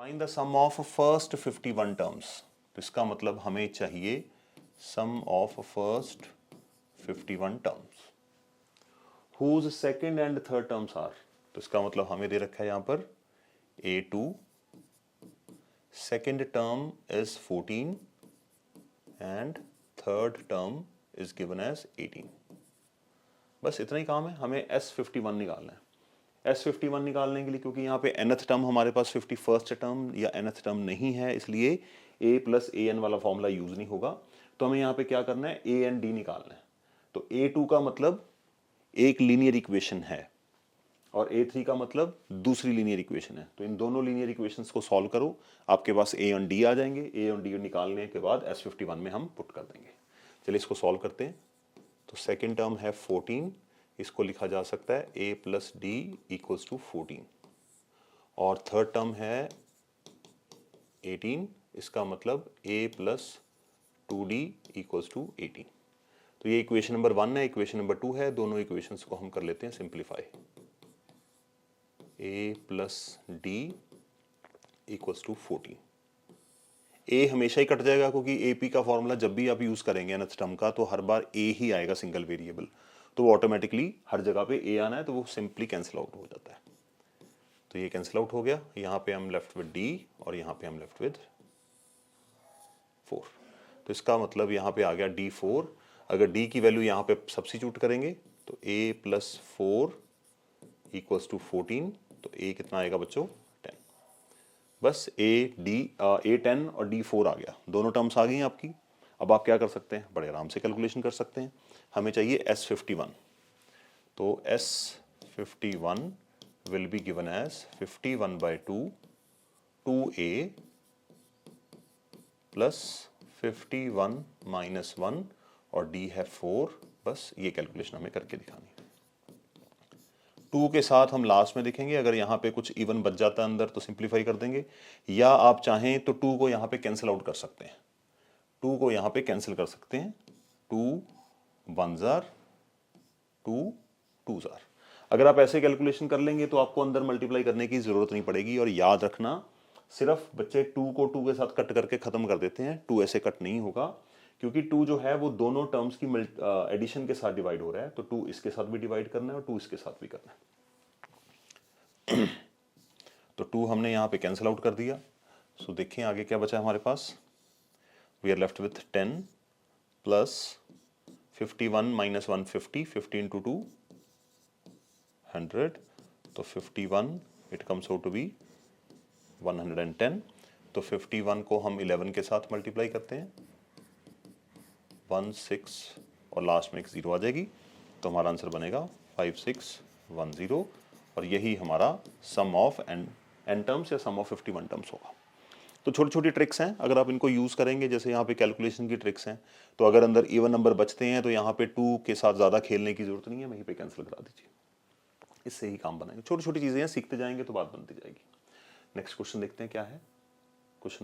Find the sum of first 51 terms. तो इसका मतलब हमें चाहिए sum of first 51 terms whose second and third terms are. तो इसका मतलब हमें दे रखा है यहां पर A2, second term is 14 and third term is given as 18। बस इतना ही काम है, हमें S51 निकालना है। S51 निकालने के लिए क्योंकि यहाँ पे nth टर्म हमारे पास 51st टर्म या nth टर्म नहीं है, इसलिए a प्लस an वाला फॉर्मूला यूज नहीं होगा। तो हमें यहाँ पे क्या करना है, a एंड d निकालना है। तो A2 का मतलब एक लीनियर इक्वेशन है और A3 का मतलब दूसरी लीनियर इक्वेशन है। तो इन दोनों लीनियर इक्वेशंस को सॉल्व करो, आपके पास a और d आ जाएंगे। a और d निकालने के बाद S51 में हम पुट कर देंगे। चलिए इसको सॉल्व करते हैं। तो सेकेंड टर्म है 14, इसको लिखा जा सकता है a plus d equals to 14 और थर्ड टर्म है 18, इसका मतलब a plus 2d equals to 18। तो ये इक्वेशन नंबर 1 है, इक्वेशन नंबर 2 है। दोनों इक्वेशंस को हम कर लेते हैं simplify. a plus d equals to 14। a हमेशा ही कट जाएगा क्योंकि AP का फॉर्मूला जब भी आप यूज करेंगे nth टर्म का तो हर बार a ही आएगा सिंगल वेरिएबल, तो वो ऑटोमेटिकली हर जगह पे a आना है, तो वो सिंपली कैंसिल आउट हो जाता है। तो ये कैंसिल आउट हो गया, यहाँ पे हम लेफ्ट विद d और यहाँ पे हम लेफ्ट विद 4। तो इसका मतलब यहाँ पे आ गया D4। अगर d की वैल्यू यहाँ पे सब्स्टिट्यूट करेंगे तो a प्लस 4 इक्वल्स टू 14। तो a कितना आएगा बच्चों, 10। बस A10 और D4 आ गया, दोनों टर्म्स आ गई हैं आपकी। अब आप क्या कर सकते हैं, बड़े आराम से कैलकुलेशन कर सकते हैं। हमें चाहिए S51। तो S51 will be given as 51/2 2a plus 51 minus 1 और d है 4। बस ये कैलकुलेशन हमें करके दिखानी है। 2 के साथ हम लास्ट में देखेंगे, अगर यहाँ पे कुछ इवन बच जाता है अंदर तो सिंप्लीफाई कर देंगे, या आप चाहें तो 2 को यहाँ पे कैंसिल आउट कर सकते हैं। 2 को यहाँ पे कैंसिल कर सकते हैं। 2 1s are 2 2s are। अगर आप ऐसे कैलकुलेशन कर लेंगे तो आपको अंदर मल्टीप्लाई करने की जरूरत नहीं पड़ेगी। और याद रखना, सिर्फ बच्चे 2 को 2 के साथ कट करके खत्म कर देते हैं, 2 ऐसे कट नहीं होगा क्योंकि 2 जो है वो दोनों टर्म्स की एडिशन के साथ डिवाइड हो रहा है। तो 2 इसके साथ भी डिवाइड करना है और 2 इसके साथ भी करना है। तो 2 हमने यहाँ पे कैंसिल आउट कर दिया। सो देखें आगे क्या बचा है हमारे पास। We are left with 10 plus 51 minus 150, 50 into 2 100। तो 51 it comes out to be 110। तो 51 को हम 11 के साथ मल्टीप्लाई करते हैं, 1 6 और लास्ट में एक 0 आ जाएगी। तो हमारा आंसर बनेगा 5610 और यही हमारा सम ऑफ n टर्म्स या सम ऑफ 51 टर्म्स होगा। तो छोटी छोटी ट्रिक्स हैं, अगर आप इनको यूज़ करेंगे, जैसे यहाँ पे कैलकुलेशन की ट्रिक्स हैं, तो अगर अंदर इवन नंबर बचते हैं तो यहाँ पे 2 के साथ ज़्यादा खेलने की जरूरत नहीं है, वहीं पे कैंसिल करा दीजिए, इससे ही काम बनाएंगे। छोटी छोटी चीज़ें हैं, सीखते जाएंगे तो बात बनती जाएगी। नेक्स्ट क्वेश्चन देखते हैं क्या है। क्वेश्चन